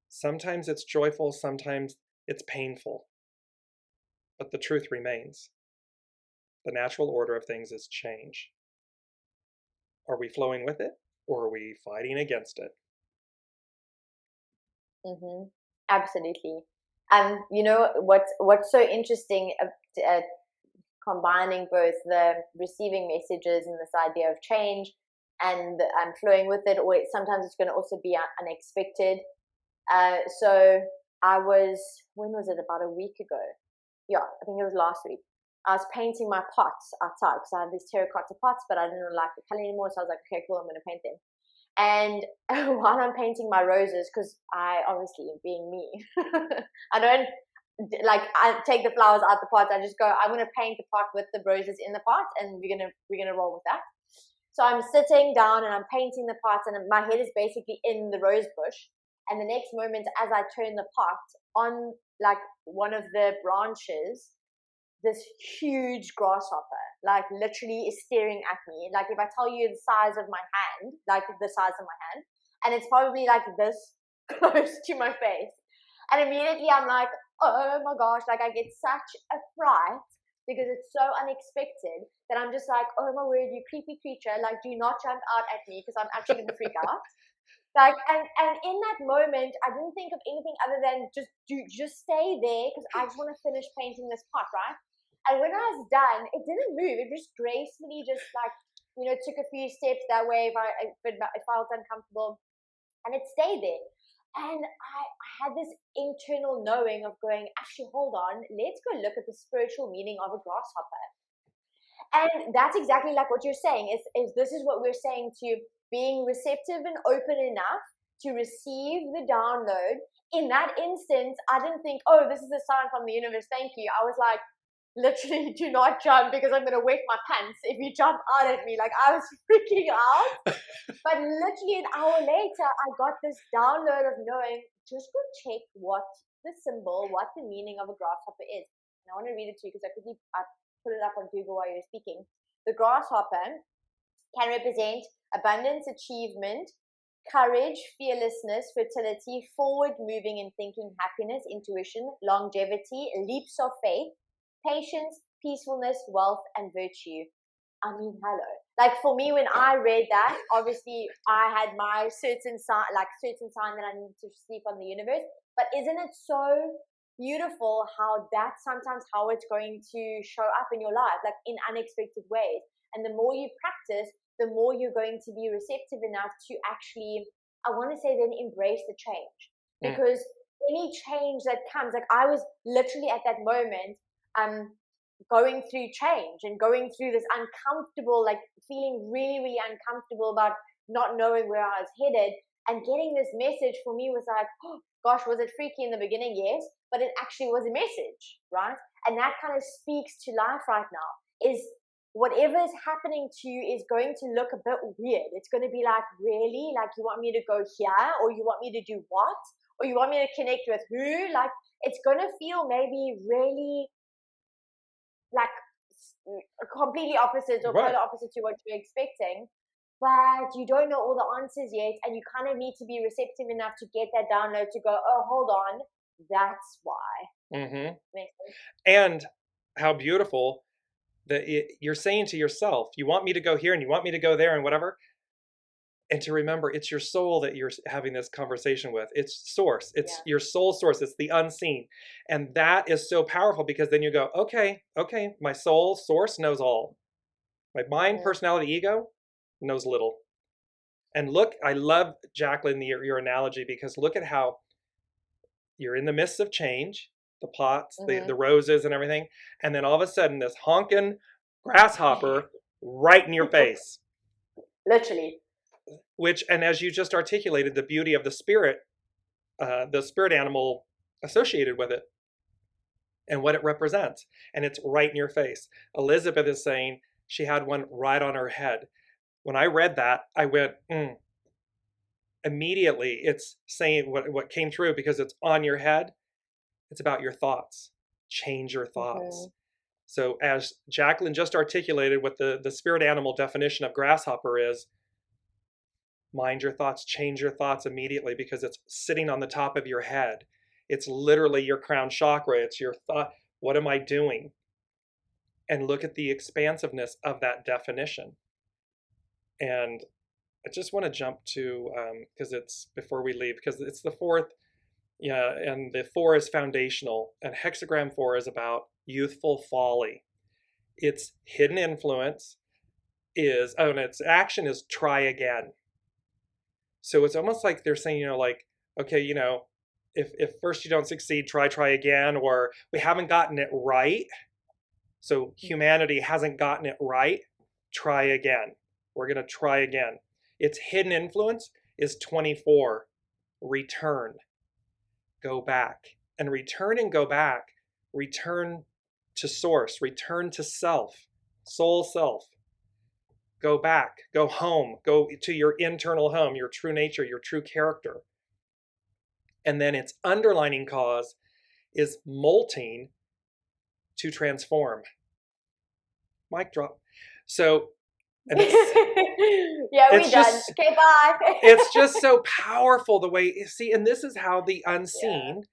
Sometimes it's joyful, sometimes it's painful. But the truth remains. The natural order of things is change. Are we flowing with it, or are we fighting against it? Absolutely. And what's so interesting, combining both the receiving messages and this idea of change and flowing with it, or sometimes it's going to also be unexpected. So when was it? About a week ago. Yeah, I think it was last week. I was painting my pots outside because I had these terracotta pots, but I didn't like the color anymore. So I was like, okay, cool, I'm going to paint them. And while I'm painting my roses, because I obviously, being me, I take the flowers out the pot. I just go, I'm going to paint the pot with the roses in the pot, and we're gonna roll with that. So I'm sitting down and I'm painting the pot, and my head is basically in the rose bush. And the next moment, as I turn the pot on, like one of the branches, this huge grasshopper, like literally is staring at me. Like if I tell you the size of my hand, and it's probably like this close to my face. And immediately I'm like, oh my gosh, like I get such a fright because it's so unexpected that I'm just like, oh my word, you creepy creature, like do not jump out at me because I'm actually going to freak out. Like, and in that moment, I didn't think of anything other than just stay there because I just want to finish painting this pot, right? And when I was done, it didn't move. It just gracefully just took a few steps that way if I felt uncomfortable, and it stayed there. And I had this internal knowing of going, actually, hold on, let's go look at the spiritual meaning of a grasshopper. And that's exactly like what you're saying, is this is what we're saying to being receptive and open enough to receive the download. In that instance, I didn't think, oh, this is a sign from the universe, thank you. I was like, literally, do not jump because I'm going to wet my pants if you jump out at me. Like, I was freaking out. But literally an hour later, I got this download of knowing, just go check what the meaning of a grasshopper is. And I want to read it to you because I put it up on Google while you were speaking. The grasshopper can represent abundance, achievement, courage, fearlessness, fertility, forward moving and thinking, happiness, intuition, longevity, leaps of faith, patience, peacefulness, wealth, and virtue. I mean, hello. Like for me, when I read that, obviously I had my certain sign that I need to receive from the universe. But isn't it so beautiful how that's sometimes how it's going to show up in your life, like in unexpected ways? And the more you practice, the more you're going to be receptive enough to actually, I want to say, then embrace the change. Because any change that comes, like I was literally at that moment going through change and going through this uncomfortable, like feeling really, really uncomfortable about not knowing where I was headed. And getting this message for me was like, oh gosh, was it freaky in the beginning? Yes, but it actually was a message, right? And that kind of speaks to life right now, is whatever is happening to you is going to look a bit weird. It's going to be like, really? Like, you want me to go here? Or you want me to do what? Or you want me to connect with who? Like, it's going to feel maybe really like completely opposite or Right. polar opposite to what you're expecting. But you don't know all the answers yet, and you kind of need to be receptive enough to get that download to go, oh, hold on, that's why. Mm-hmm. Makes sense? And how beautiful that you're saying to yourself, you want me to go here and you want me to go there and whatever. And to remember, it's your soul that you're having this conversation with. It's source. It's your soul source. It's the unseen. And that is so powerful, because then you go, okay, my soul source knows all. My mind, personality, ego knows little. And look, I love, Jaclyn, your analogy, because look at how you're in the midst of change, the pots, the roses and everything. And then all of a sudden, this honking grasshopper right in your face. Literally. Which, and as you just articulated, the beauty of the spirit animal associated with it and what it represents. And it's right in your face. Elizabeth is saying she had one right on her head. When I read that, I went, immediately it's saying what came through, because it's on your head. It's about your thoughts. Change your thoughts. So as Jaclyn just articulated, what the spirit animal definition of grasshopper is, mind your thoughts, change your thoughts immediately, because it's sitting on the top of your head. It's literally your crown chakra. It's your thought. What am I doing? And look at the expansiveness of that definition. And I just want to jump to, because it's before we leave, because it's the fourth, and the 4 is foundational. And hexagram 4 is about youthful folly. Its hidden influence is, and its action is try again. So it's almost like they're saying, like, okay, if first you don't succeed, try again, or we haven't gotten it right. So humanity hasn't gotten it right. Try again. We're going to try again. Its hidden influence is 24. Return. Go back. And return and go back. Return to source. Return to self. Soul self. Go back. Go home. Go to your internal home, your true nature, your true character. And then its underlining cause is molting to transform. Mic drop. So, and yeah, we're done. Okay, bye. It's just so powerful the way, see, and this is how the unseen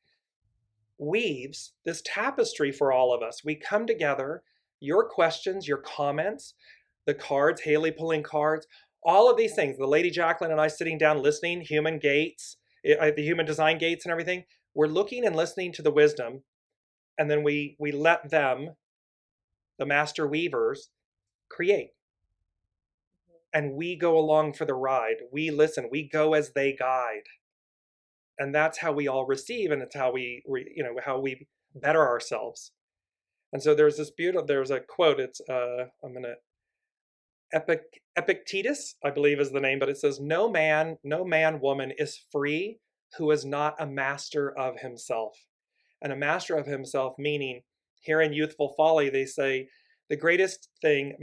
weaves this tapestry for all of us. We come together, your questions, your comments, the cards, Haley pulling cards, all of these things, the Lady Jaclyn and I sitting down listening, human gates, the human design gates and everything, we're looking and listening to the wisdom, and then we let them, the master weavers, create. And we go along for the ride. We listen. We go as they guide. And that's how we all receive, and it's how we better ourselves. And so there's a quote. It's Epictetus, I believe is the name, but it says, no man, woman is free who is not a master of himself. And a master of himself, meaning, here in Youthful Folly, they say, the greatest thing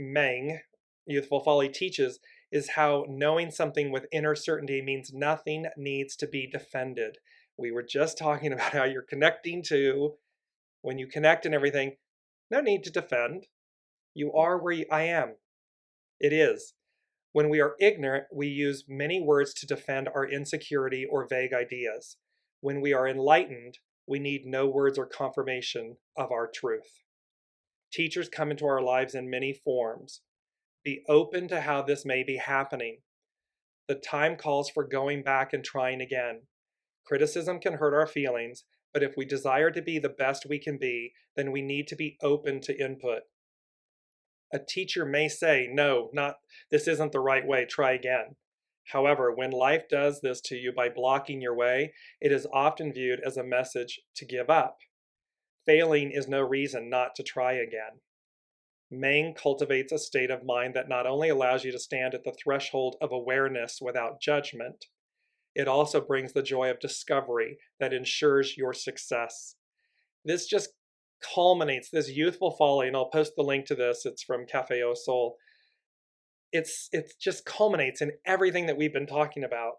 Youthful Folly teaches, is how knowing something with inner certainty means nothing needs to be defended. We were just talking about how you're connecting to, when you connect and everything, no need to defend. You are where I am. It is. When we are ignorant, we use many words to defend our insecurity or vague ideas. When we are enlightened, we need no words or confirmation of our truth. Teachers come into our lives in many forms. Be open to how this may be happening. The time calls for going back and trying again. Criticism can hurt our feelings, but if we desire to be the best we can be, then we need to be open to input. A teacher may say, no, this isn't the right way, try again. However, when life does this to you by blocking your way, it is often viewed as a message to give up. Failing is no reason not to try again. Maying cultivates a state of mind that not only allows you to stand at the threshold of awareness without judgment, it also brings the joy of discovery that ensures your success. This just culminates, this youthful folly, and I'll post the link to this, it's from Cafe Au Sol. It just culminates in everything that we've been talking about,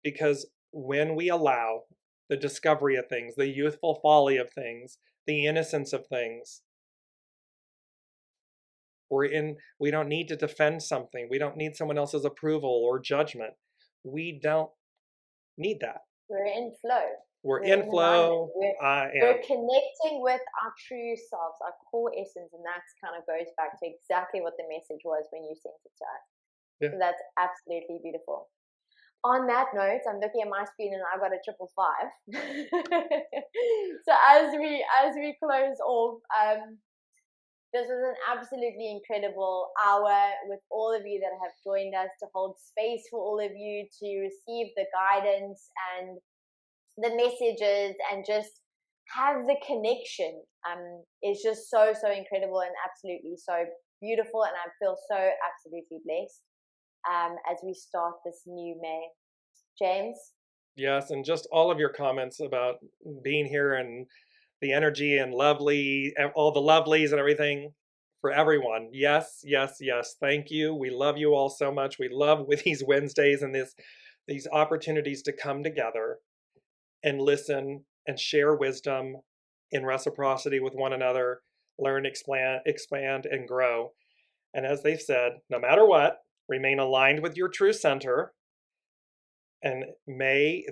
because when we allow the discovery of things, the youthful folly of things, the innocence of things, we don't need to defend something. We don't need someone else's approval or judgment. We don't need that. We're in flow. We're in flow. We're connecting with our true selves, our core essence, and that kind of goes back to exactly what the message was when you sent it to us. Yeah. So that's absolutely beautiful. On that note, I'm looking at my screen and I've got a 555. So as we close off, this was an absolutely incredible hour with all of you that have joined us, to hold space for all of you, to receive the guidance and the messages and just have the connection. It's just so incredible and absolutely so beautiful, and I feel so absolutely blessed as we start this new May. James? Yes, and just all of your comments about being here and the energy and lovely, all the lovelies and everything for everyone. Yes. Thank you. We love you all so much. We love with these Wednesdays and these opportunities to come together and listen and share wisdom in reciprocity with one another, learn, expand, and grow. And as they've said, no matter what, remain aligned with your true center. And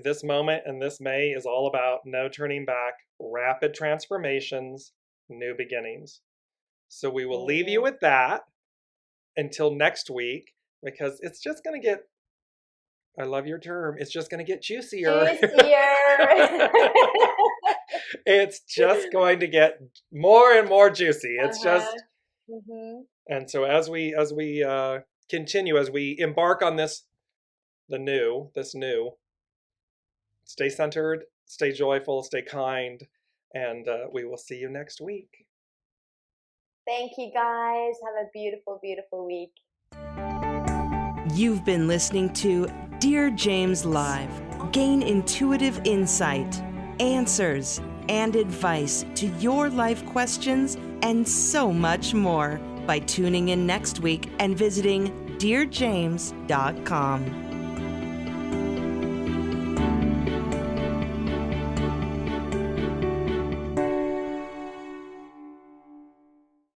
this moment and this May is all about no turning back, rapid transformations, new beginnings. So we will leave you with that until next week, because it's just going to get, I love your term, it's just going to get juicier. It's just going to get more and more juicy. It's just, and so as we continue, as we embark on this new, stay centered, stay joyful, stay kind, and we will see you next week. Thank you, guys. Have a beautiful, beautiful week. You've been listening to Dear James Live. Gain intuitive insight, answers, and advice to your life questions, and so much more by tuning in next week and visiting DearJames.com.